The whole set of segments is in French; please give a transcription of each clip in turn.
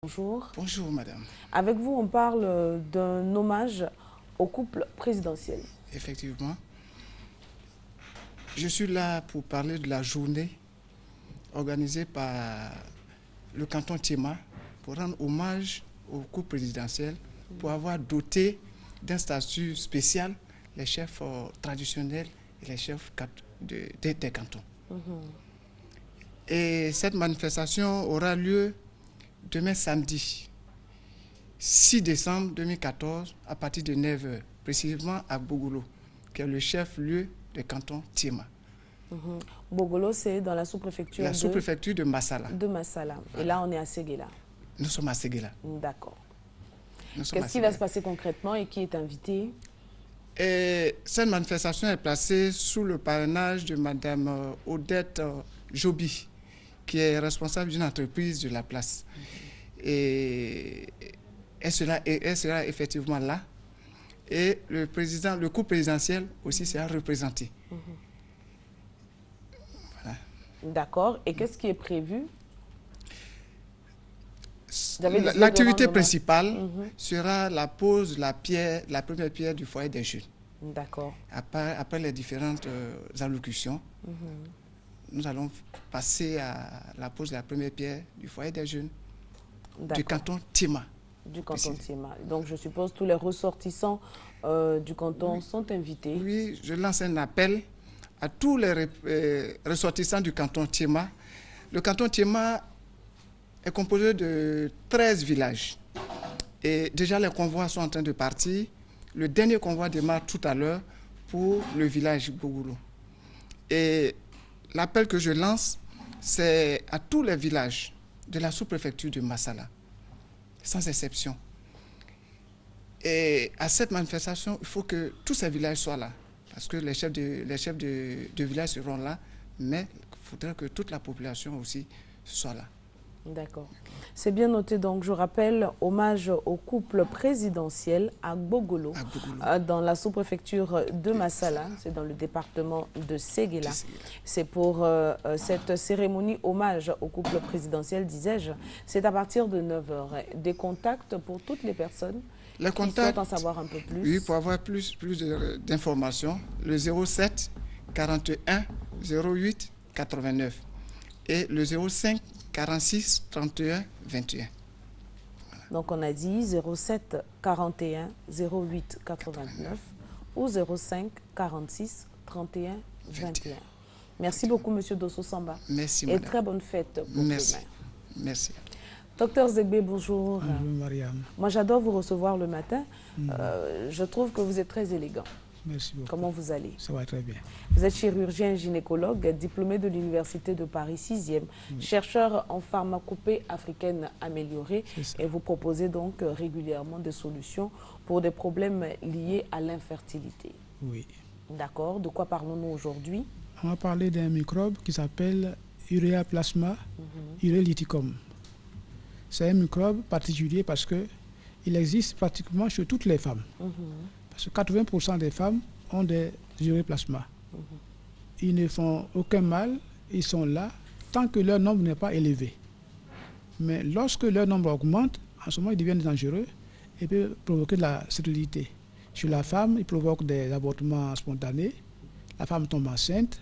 Bonjour. Bonjour, madame. Avec vous, on parle d'un hommage au couple présidentiel. Effectivement. Je suis là pour parler de la journée organisée par le canton Thiéma pour rendre hommage au couple présidentiel, pour avoir doté d'un statut spécial les chefs traditionnels et les chefs des cantons. Et cette manifestation aura lieu demain samedi, 6 décembre 2014, à partir de 9h, précisément à Bogolo, qui est le chef-lieu du canton Thiéma. Bogolo, c'est dans la sous-préfecture de Massala. De Massala. Voilà. Et là, on est à Séguéla. Nous sommes à Séguéla. D'accord. Qu'est-ce qui va se passer concrètement et qui est invité? Cette manifestation est placée sous le parrainage de Mme Odette Joby, qui est responsable d'une entreprise de la place. Et elle sera effectivement là. Et le couple présidentiel aussi sera représenté. Voilà. D'accord. Et qu'est-ce qui est prévu? L'activité principale sera la pose de la première pierre du foyer des jeunes. D'accord. Après les différentes allocutions, nous allons passer à la pose de la première pierre du foyer des jeunes du canton Thiéma. Du canton Thiéma. Donc je suppose tous les ressortissants du canton sont invités. Oui, je lance un appel à tous les ressortissants du canton Thiéma. Le canton Thiéma est composé de 13 villages. Et déjà les convois sont en train de partir. Le dernier convoi démarre tout à l'heure pour le village Bogolo. Et l'appel que je lance, c'est à tous les villages de la sous-préfecture de Massala, sans exception. Et à cette manifestation, il faut que tous ces villages soient là, parce que les chefs de village seront là, mais il faudrait que toute la population aussi soit là. D'accord. C'est bien noté. Donc, je rappelle, hommage au couple présidentiel à Bogolo, dans la sous-préfecture de Massala, c'est dans le département de Séguéla. C'est pour cette cérémonie hommage au couple présidentiel, disais-je. C'est à partir de 9h. Des contacts pour toutes les personnes qui souhaitent en savoir un peu plus. Oui, pour avoir plus d'informations, le 07 41 08 89 et le 05 46 31 21. Voilà. Donc on a dit 07 41 08 89 ou 05 46 31 21. Merci beaucoup, Monsieur Dosso Samba. Merci, et madame. Très bonne fête pour Merci. demain. Merci. Docteur Zegbé, bonjour. Bonjour, Mariam. Moi, j'adore vous recevoir le matin. Je trouve que vous êtes très élégant. Merci beaucoup. Comment vous allez? Ça va très bien. Vous êtes chirurgien gynécologue, diplômé de l'Université de Paris 6e, chercheur en pharmacopée africaine améliorée, et vous proposez donc régulièrement des solutions pour des problèmes liés à l'infertilité. Oui. D'accord. De quoi parlons-nous aujourd'hui? On va parler d'un microbe qui s'appelle Urea plasma urelyticum. C'est un microbe particulier parce qu'il existe pratiquement chez toutes les femmes. Parce que 80% des femmes ont des uréaplasmas. Ils ne font aucun mal, ils sont là, tant que leur nombre n'est pas élevé. Mais lorsque leur nombre augmente, en ce moment, ils deviennent dangereux et peuvent provoquer de la stérilité. Chez la femme, ils provoquent des avortements spontanés, la femme tombe enceinte,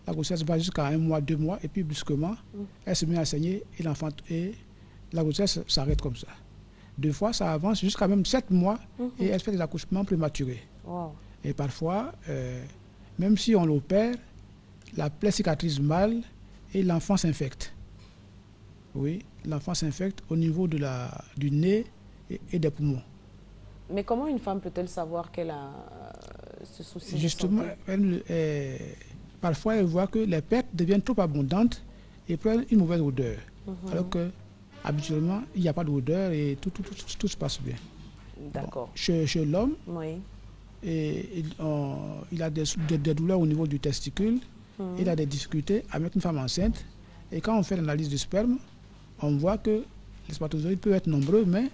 la grossesse va jusqu'à 1 mois, 2 mois, et puis brusquement, elle se met à saigner et la grossesse s'arrête comme ça. Des fois, ça avance jusqu'à même 7 mois et elle fait des accouchements prématurés. Wow. Et parfois, même si on l'opère, la plaie cicatrise mal et l'enfant s'infecte. Oui, l'enfant s'infecte au niveau du nez et des poumons. Mais comment une femme peut-elle savoir qu'elle a ce souci? Justement, parfois, elle voit que les pertes deviennent trop abondantes et prennent une mauvaise odeur. Alors que habituellement, il n'y a pas d'odeur et tout se passe bien. D'accord. Bon, chez l'homme, oui. Il a des douleurs au niveau du testicule, il a des difficultés avec une femme enceinte. Et quand on fait l'analyse du sperme, on voit que les spermatozoïdes peuvent être nombreux, mais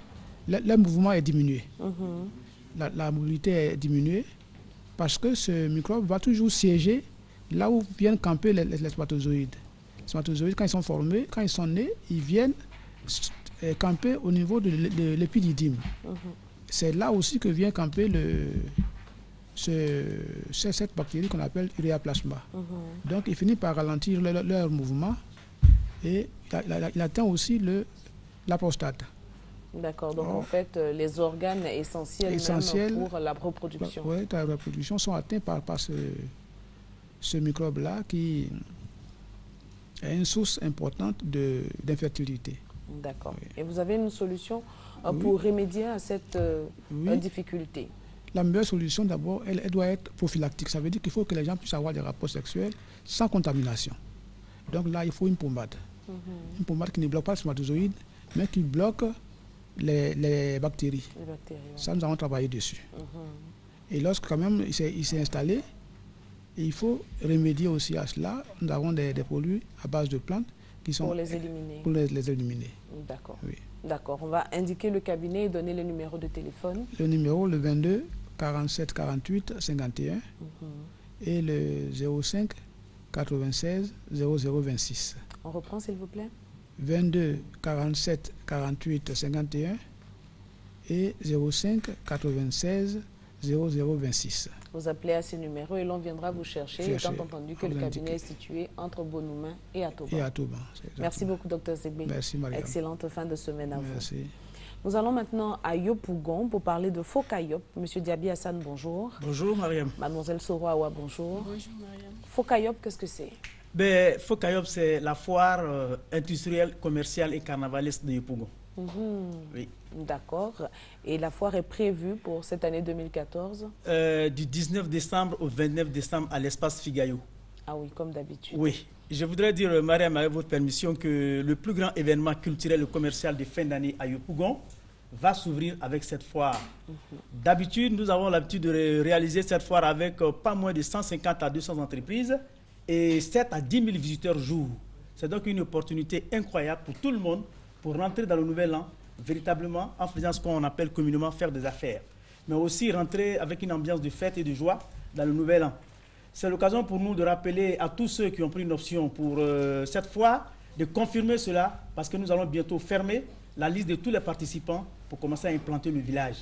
leur mouvement est diminué. La mobilité est diminuée parce que ce microbe va toujours siéger là où viennent camper les spermatozoïdes. Les spermatozoïdes, quand ils sont formés, quand ils sont nés, ils viennent camper au niveau de l'épididyme. C'est là aussi que vient camper cette bactérie qu'on appelle Urea plasma. Donc il finit par ralentir leur mouvement et il atteint aussi la prostate. D'accord, donc en fait, les organes essentiels même pour la reproduction. Oui, la reproduction sont atteints par ce microbe-là qui est une source importante d'infertilité. D'accord. Oui. Et vous avez une solution pour remédier à cette difficulté? La meilleure solution, d'abord, elle doit être prophylactique. Ça veut dire qu'il faut que les gens puissent avoir des rapports sexuels sans contamination. Donc là, il faut une pommade. Une pommade qui ne bloque pas le spermatozoïde, mais qui bloque les bactéries. Ça, nous avons travaillé dessus. Et lorsque quand même il s'est installé, il faut remédier aussi à cela. Nous avons des produits à base de plantes qui sont... Pour les éliminer. Pour les éliminer. D'accord. Oui. D'accord. On va indiquer le cabinet et donner le numéro de téléphone. Le numéro, le 22 47 48 51 et le 05 96 0026. On reprend, s'il vous plaît. 22 47 48 51 et 05 96 0026. Vous appelez à ces numéros et l'on viendra vous chercher, étant entendu que le cabinet est situé entre Bonoumin et Atoban. Merci beaucoup, Dr Zegbé. Merci, Mariam. Excellente fin de semaine à vous. Merci. Nous allons maintenant à Yopougon pour parler de Fokayop. Monsieur Diaby Hassan, bonjour. Bonjour, Mariam. Mademoiselle Soroawa, bonjour. Bonjour, Mariam. Fokayop, qu'est-ce que c'est? Fokayop, c'est la foire industrielle, commerciale et carnavalesque de Yopougon. Oui. D'accord. Et la foire est prévue pour cette année 2014 du 19 décembre au 29 décembre à l'espace Figayo. Ah oui, comme d'habitude. Oui. Je voudrais dire, Mariam, avec votre permission, que le plus grand événement culturel et commercial de fin d'année à Yopougon va s'ouvrir avec cette foire. D'habitude, nous avons l'habitude de réaliser cette foire avec pas moins de 150 à 200 entreprises et 7 à 10 000 visiteurs jour. C'est donc une opportunité incroyable pour tout le monde pour rentrer dans le nouvel an, véritablement en faisant ce qu'on appelle communément faire des affaires, mais aussi rentrer avec une ambiance de fête et de joie dans le nouvel an. C'est l'occasion pour nous de rappeler à tous ceux qui ont pris une option pour cette fois de confirmer cela, parce que nous allons bientôt fermer la liste de tous les participants pour commencer à implanter le village.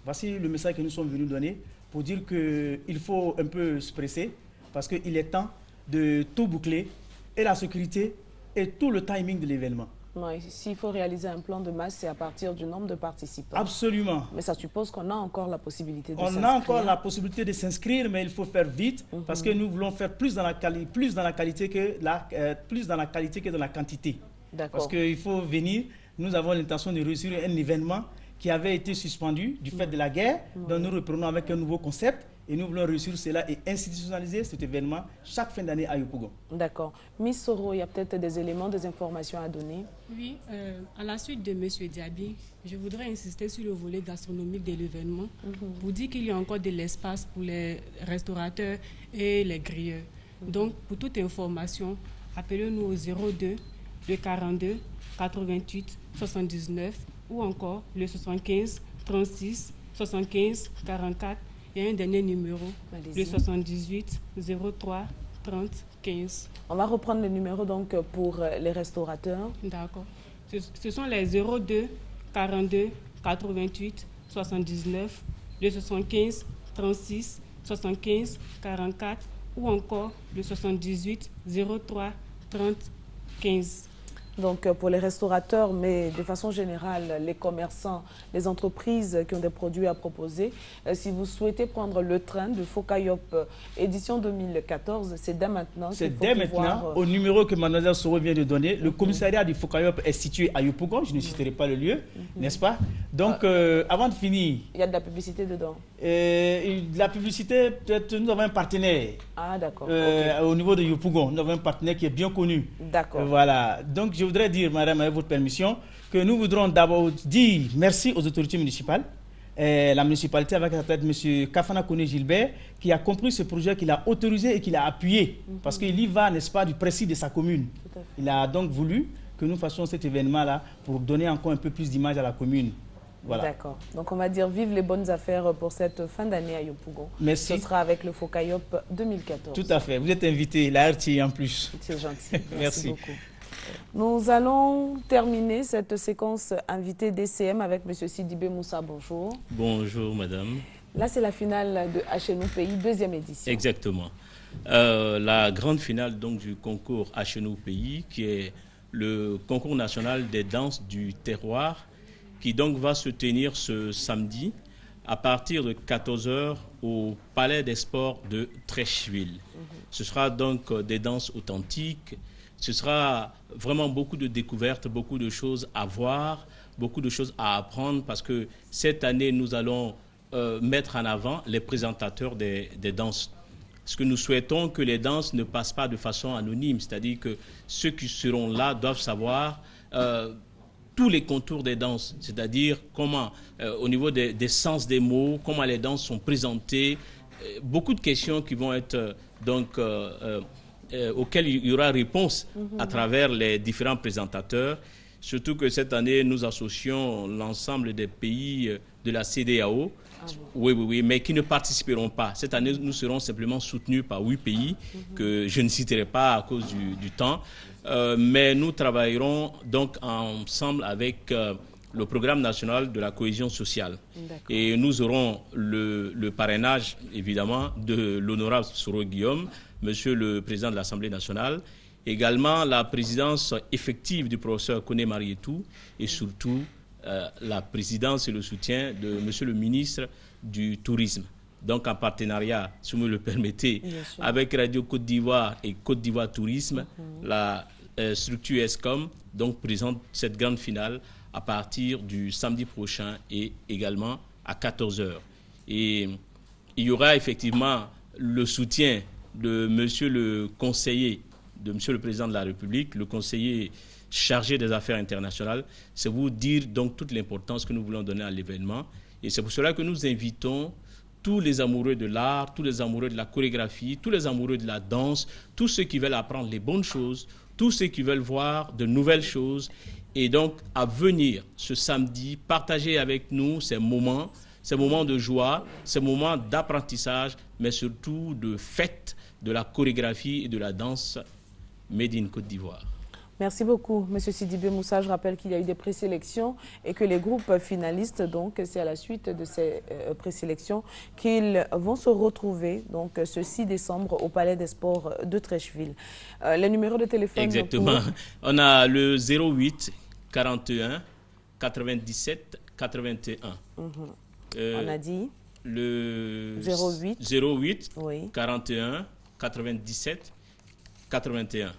Voici le message que nous sommes venus donner pour dire qu'il faut un peu se presser, parce qu'il est temps de tout boucler, et la sécurité et tout le timing de l'événement. Oui, s'il faut réaliser un plan de masse, c'est à partir du nombre de participants. Absolument. Mais ça suppose qu'on a encore la possibilité de s'inscrire. On a encore la possibilité de s'inscrire, mais il faut faire vite parce que nous voulons faire plus dans la qualité que dans la quantité. D'accord. Parce qu'il faut venir. Nous avons l'intention de réussir un événement qui avait été suspendu du fait de la guerre. Donc nous reprenons avec un nouveau concept. Et nous voulons réussir cela et institutionnaliser cet événement chaque fin d'année à Yopougon. D'accord. Miss Soro, il y a peut-être des éléments, des informations à donner? Oui, à la suite de M. Diaby, je voudrais insister sur le volet gastronomique de l'événement pour dire qu'il y a encore de l'espace pour les restaurateurs et les grilleurs. Donc, pour toute information, appelez-nous au 02 le 42 88 79 ou encore le 75 36 75 44. Et un dernier numéro, le 78 03 30 15. On va reprendre le numéro donc pour les restaurateurs. D'accord. Ce sont les 02 42 88 79, le 75 36 75 44 ou encore le 78 03 30 15. Donc pour les restaurateurs, mais de façon générale, les commerçants, les entreprises qui ont des produits à proposer, si vous souhaitez prendre le train de Fokayop édition 2014, c'est dès maintenant. C'est dès maintenant, au numéro que Mademoiselle Soro vient de donner. Le commissariat du Fokayop est situé à Yopougon, je ne citerai pas le lieu, n'est-ce pas? Donc avant de finir... Il y a de la publicité dedans? De la publicité, peut-être nous avons un partenaire. Ah d'accord. Au niveau de Yopougon, nous avons un partenaire qui est bien connu. D'accord. Voilà, donc je voudrais dire, madame, avec votre permission, que nous voudrons d'abord dire merci aux autorités municipales. La municipalité avec sa tête, M. Kafana Kone Gilbert, qui a compris ce projet, qui l'a autorisé et qui l'a appuyé. Parce qu'il y va, n'est-ce pas, du précis de sa commune. Il a donc voulu que nous fassions cet événement-là pour donner encore un peu plus d'image à la commune. Voilà. D'accord. Donc on va dire vive les bonnes affaires pour cette fin d'année à Yopougon. Merci. Ce sera avec le Fokayop 2014. Tout à fait. Vous êtes invité, la RTI en plus. C'est gentil. Merci beaucoup. Nous allons terminer cette séquence invitée DCM avec M. Sidibé Moussa. Bonjour. Bonjour, madame. Là, c'est la finale de HNO Pays, deuxième édition. Exactement. La grande finale donc, du concours HNO Pays, qui est le concours national des danses du terroir, qui donc va se tenir ce samedi à partir de 14h au Palais des Sports de Treichville. Ce sera donc des danses authentiques. Ce sera vraiment beaucoup de découvertes, beaucoup de choses à voir, beaucoup de choses à apprendre, parce que cette année, nous allons mettre en avant les présentateurs des danses. Parce que nous souhaitons que les danses ne passent pas de façon anonyme, c'est-à-dire que ceux qui seront là doivent savoir tous les contours des danses, c'est-à-dire comment, au niveau des sens des mots, comment les danses sont présentées, beaucoup de questions qui vont être auxquelles il y aura réponse à travers les différents présentateurs. Surtout que cette année, nous associons l'ensemble des pays de la CEDEAO. Oui, mais qui ne participeront pas. Cette année, nous serons simplement soutenus par 8 pays que je ne citerai pas à cause du temps. Mais nous travaillerons donc ensemble avec le programme national de la cohésion sociale. Et nous aurons le parrainage, évidemment, de l'honorable Soro Guillaume, monsieur le président de l'Assemblée nationale, également la présidence effective du professeur Koné Marietou et surtout la présidence et le soutien de monsieur le ministre du Tourisme. Donc en partenariat, si vous me le permettez, avec Radio Côte d'Ivoire et Côte d'Ivoire Tourisme, la structure ESCOM donc présente cette grande finale à partir du samedi prochain et également à 14h. Et il y aura effectivement le soutien de monsieur le conseiller, de monsieur le président de la République, le conseiller chargé des affaires internationales. C'est vous dire donc toute l'importance que nous voulons donner à l'événement. Et c'est pour cela que nous invitons tous les amoureux de l'art, tous les amoureux de la chorégraphie, tous les amoureux de la danse, tous ceux qui veulent apprendre les bonnes choses, tous ceux qui veulent voir de nouvelles choses, et donc à venir ce samedi, partager avec nous ces moments de joie, ces moments d'apprentissage, mais surtout de fête de la chorégraphie et de la danse Made in Côte d'Ivoire. Merci beaucoup, M. Sidibé Moussa. Je rappelle qu'il y a eu des présélections et que les groupes finalistes, donc c'est à la suite de ces présélections qu'ils vont se retrouver donc ce 6 décembre au Palais des Sports de Treichville. Les numéros de téléphone. Exactement. On a le 08 41 97 81. On a dit le 08 oui. 41 97 81.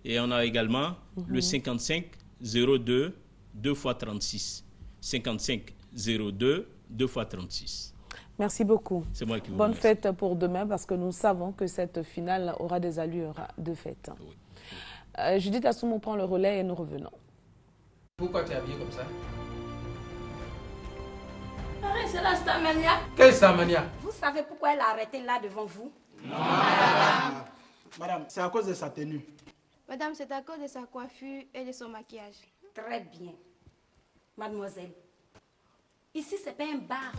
Et on a également le 55 02 2 x 36. 55 02 2 x 36. Merci beaucoup. C'est moi qui vous Bonne remercie. fête pour demain parce que nous savons que cette finale aura des allures de fête. Oui. Judith Assoumou prend le relais et nous revenons. Pourquoi tu es habillée comme ça? Arrête, c'est la Starmania. Quelle Starmania? Vous savez pourquoi elle a arrêté là devant vous? Non, madame. Madame, c'est à cause de sa tenue. Madame, c'est à cause de sa coiffure et de son maquillage. Très bien. Mademoiselle, ici, c'est pas un bar.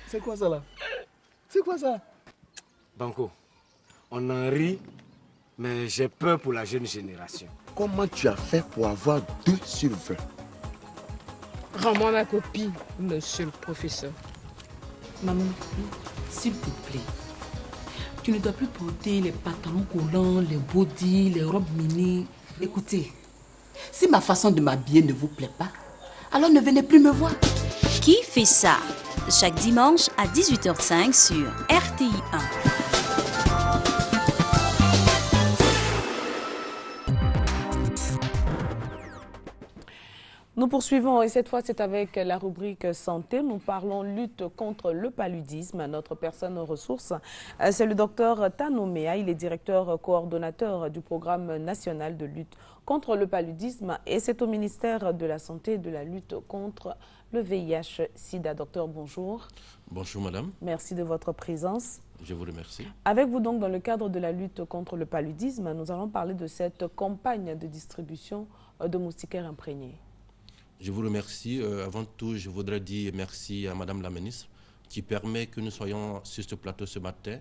C'est quoi ça là? C'est quoi ça? Banco, on en rit, mais j'ai peur pour la jeune génération. Comment tu as fait pour avoir 2 sur 20? Rends-moi ma copie, monsieur le professeur. Maman, s'il te plaît, tu ne dois plus porter les pantalons collants, les bodys, les robes mini. Écoutez, si ma façon de m'habiller ne vous plaît pas, alors ne venez plus me voir. Qui fait ça? Chaque dimanche à 18h05 sur RTI 1. Nous poursuivons et cette fois c'est avec la rubrique santé. Nous parlons lutte contre le paludisme. Notre personne ressource, c'est le docteur Tanomea. Il est directeur coordonnateur du programme national de lutte contre le paludisme et c'est au ministère de la Santé et de la lutte contre le VIH-Sida. Docteur, bonjour. Bonjour madame. Merci de votre présence. Je vous remercie. Avec vous donc dans le cadre de la lutte contre le paludisme, nous allons parler de cette campagne de distribution de moustiquaires imprégnés. Je vous remercie. Avant tout, je voudrais dire merci à madame la ministre qui permet que nous soyons sur ce plateau ce matin.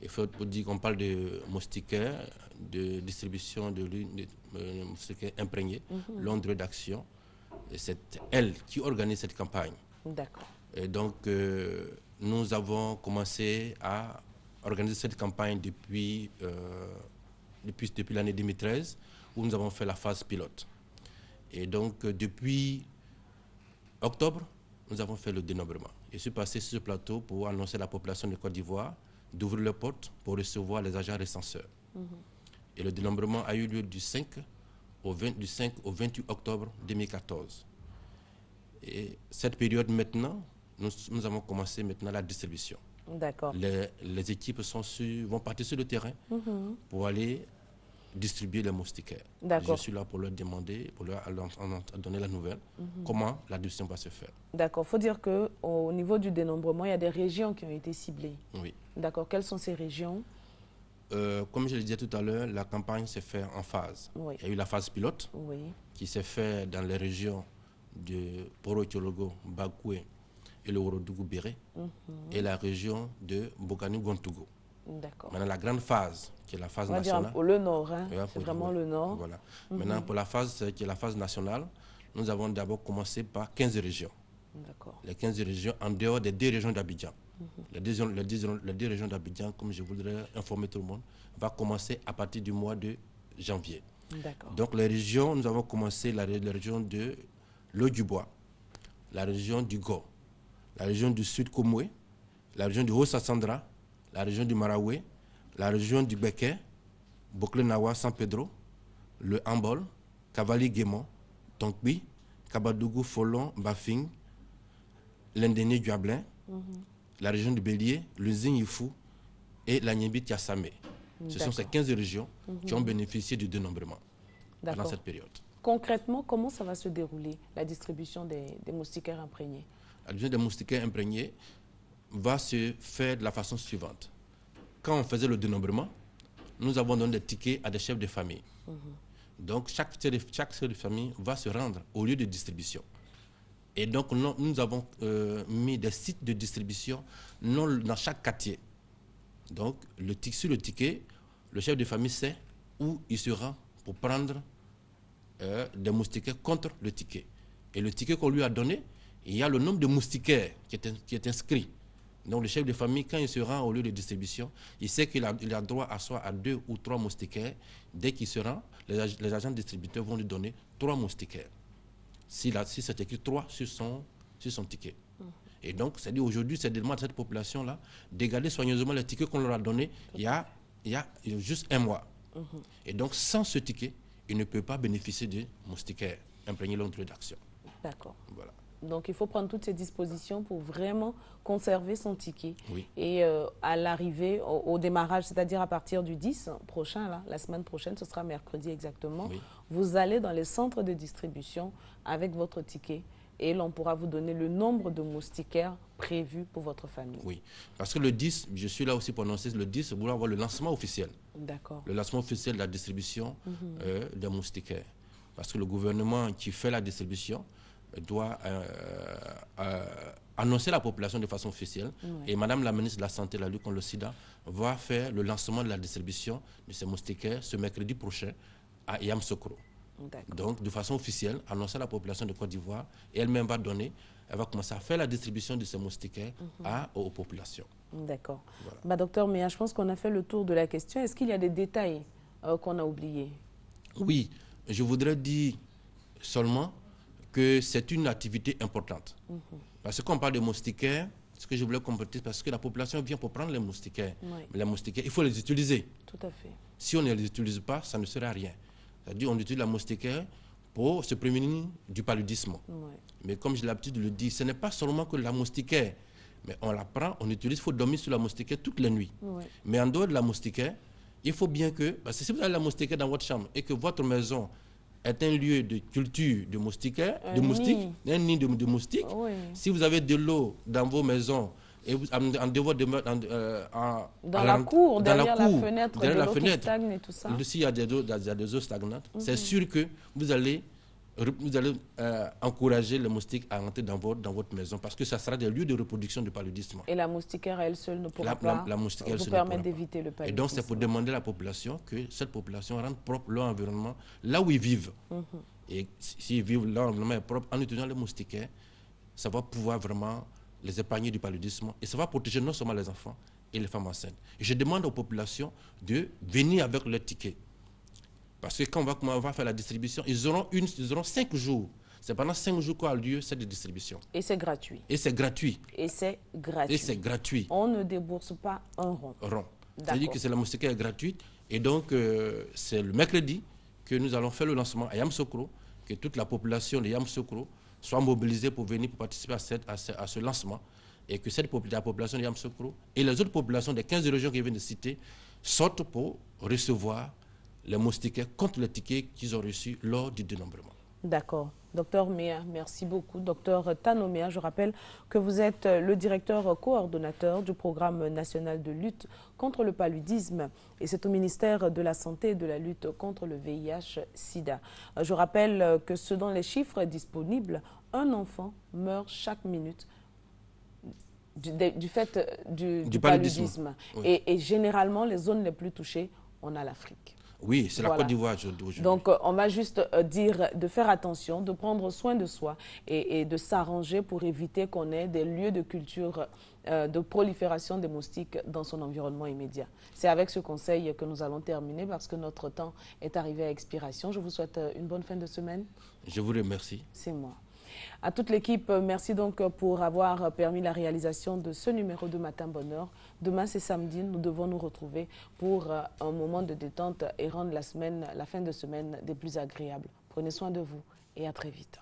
Il faut dire qu'on parle de moustiquaires, de distribution de moustiquaires imprégnés, Londres d'Action. Et c'est elle qui organise cette campagne. D'accord. Et donc, nous avons commencé à organiser cette campagne depuis l'année 2013, où nous avons fait la phase pilote. Et donc, depuis octobre, nous avons fait le dénombrement. Je suis passé sur ce plateau pour annoncer à la population de Côte d'Ivoire d'ouvrir les portes pour recevoir les agents recenseurs. Et le dénombrement a eu lieu du 5 au 28 octobre 2014. Et cette période maintenant, nous avons commencé maintenant la distribution. D'accord. Les équipes vont partir sur le terrain pour aller distribuer les moustiquaires. Je suis là pour leur demander, pour leur donner la nouvelle, comment la distribution va se faire. D'accord. Il faut dire qu'au niveau du dénombrement, il y a des régions qui ont été ciblées. Oui. D'accord. Quelles sont ces régions? Comme je le disais tout à l'heure, la campagne s'est faite en phase. Oui. Il y a eu la phase pilote qui s'est faite dans les régions de Poro-Tchologo, Bagoué et le Ourodougou-Béré et la région de Bokani-Gontougo. D'accord. Maintenant, la grande phase, qui est la phase nationale. Pour le nord, hein, c'est vraiment le nord. Voilà. Maintenant, pour la phase qui est la phase nationale, nous avons d'abord commencé par 15 régions. D'accord. Les 15 régions en dehors des 2 régions d'Abidjan. Les deux régions d'Abidjan, comme je voudrais informer tout le monde, va commencer à partir du mois de janvier. Donc les régions, nous avons commencé la région de l'Eau-du-Bois, la région du Go, la région du Sud Komoué, la région du Haut-Sassandra, la région du Maraoué, la région du Béké, Bokle-Nawa, San Pedro, le Ambol, Kavali-Guémon, Tonkbi, Kabadougou, Folon, Bafing, l'Indéné du Ablin, la région du Bélier, le Zing-Yifou et la Nyembi-Tiasamé. Ce sont ces 15 régions qui ont bénéficié du dénombrement pendant cette période. Concrètement, comment ça va se dérouler, la distribution des moustiquaires imprégnés? La distribution des moustiquaires imprégnés va se faire de la façon suivante. Quand on faisait le dénombrement, nous avons donné des tickets à des chefs de famille. Donc, chaque chef de famille va se rendre au lieu de distribution. Et donc, nous avons mis des sites de distribution dans chaque quartier. Donc, sur le ticket, le chef de famille sait où il se rend pour prendre des moustiquaires contre le ticket. Et le ticket qu'on lui a donné, il y a le nombre de moustiquaires qui est inscrit. Donc, le chef de famille, quand il se rend au lieu de distribution, il sait qu'il a droit à soit à 2 ou 3 moustiquaires. Dès qu'il se rend, les agents distributeurs vont lui donner 3 moustiquaires. Si c'est écrit 3 sur son ticket. Et donc, c'est-à-dire aujourd'hui, c'est demande à cette population-là de garder soigneusement les tickets qu'on leur a donnés il y a juste un mois. Et donc, sans ce ticket, il ne peut pas bénéficier des moustiquaires imprégnés Londres d'Action. D'accord. Voilà. Donc, il faut prendre toutes ces dispositions pour vraiment conserver son ticket. Oui. Et à l'arrivée, au démarrage, c'est-à-dire à partir du 10 prochain, là, la semaine prochaine, ce sera mercredi exactement, vous allez dans les centres de distribution avec votre ticket et l'on pourra vous donner le nombre de moustiquaires prévus pour votre famille. Oui, parce que le 10, je suis là aussi pour annoncer, le 10, vous voulez avoir le lancement officiel. D'accord. Le lancement officiel de la distribution des moustiquaires. Parce que le gouvernement qui fait la distribution doit annoncer à la population de façon officielle. Et Madame la ministre de la Santé, la lutte contre le sida, va faire le lancement de la distribution de ces moustiquaires ce mercredi prochain à Yamsokro. Donc, de façon officielle, annoncer à la population de Côte d'Ivoire, et elle-même elle va commencer à faire la distribution de ces moustiquaires aux populations. D'accord. Voilà. Docteur Méa, je pense qu'on a fait le tour de la question. Est-ce qu'il y a des détails qu'on a oubliés? Oui, je voudrais dire seulement que c'est une activité importante. Parce qu'on parle de moustiquaires, ce que je voulais compléter, parce que la population vient pour prendre les moustiquaires. Mais les moustiquaires, il faut les utiliser. Tout à fait. Si on ne les utilise pas, ça ne sert à rien. C'est-à-dire qu'on utilise la moustiquaire pour se prémunir du paludisme. Mais comme j'ai l'habitude de le dire, ce n'est pas seulement que la moustiquaire, mais on la prend, on utilise, il faut dormir sur la moustiquaire toutes les nuits. Mais en dehors de la moustiquaire, il faut bien que, parce que si vous avez la moustiquaire dans votre chambre et que votre maison est un lieu de culture de moustiquaires, un nid de moustiques, si vous avez de l'eau dans vos maisons, et vous, dans la cour, derrière la fenêtre, qui stagne et tout ça. S'il y a des eaux stagnantes, c'est sûr que vous allez encourager les moustiques à rentrer dans votre maison parce que ça sera des lieux de reproduction du paludisme. Et la moustiquaire, elle seule, ne pourra pas vous permettre d'éviter le paludisme. Et donc, c'est pour demander à la population que cette population rende propre leur environnement là où ils vivent. Et s'ils vivent, l'environnement est propre, en utilisant les moustiquaires, ça va pouvoir vraiment les épargner du paludisme et ça va protéger non seulement les enfants et les femmes enceintes. Et je demande aux populations de venir avec leur ticket. Parce que quand on va faire la distribution, ils auront 5 jours. C'est pendant 5 jours qu'a lieu cette distribution. Et c'est gratuit. Et c'est gratuit. Et c'est gratuit. Et c'est gratuit. On ne débourse pas un rond. C'est-à-dire que c'est la moustiquaire gratuite. Et donc, c'est le mercredi que nous allons faire le lancement à Yamoussoukro, que toute la population de Yamoussoukro soit mobilisée pour venir pour participer à ce lancement. Et que la population de Yamoussoukro et les autres populations des 15 régions que je viens de citer sortent pour recevoir les moustiquaires contre les tickets qu'ils ont reçus lors du dénombrement. D'accord. Docteur Méa, merci beaucoup. Docteur Tano Méa, je rappelle que vous êtes le directeur coordonnateur du programme national de lutte contre le paludisme et c'est au ministère de la Santé et de la lutte contre le VIH-Sida. Je rappelle que selon les chiffres disponibles, un enfant meurt chaque minute du fait du paludisme. Oui. Et généralement, les zones les plus touchées, on a l'Afrique. Oui, c'est la Côte d'Ivoire. Donc, on va juste dire de faire attention, de prendre soin de soi et de s'arranger pour éviter qu'on ait des lieux de culture, de prolifération des moustiques dans son environnement immédiat. C'est avec ce conseil que nous allons terminer parce que notre temps est arrivé à expiration. Je vous souhaite une bonne fin de semaine. Je vous remercie. C'est moi. À toute l'équipe, merci donc pour avoir permis la réalisation de ce numéro de Matin Bonheur. Demain, c'est samedi, nous devons nous retrouver pour un moment de détente et rendre la fin de semaine des plus agréables. Prenez soin de vous et à très vite.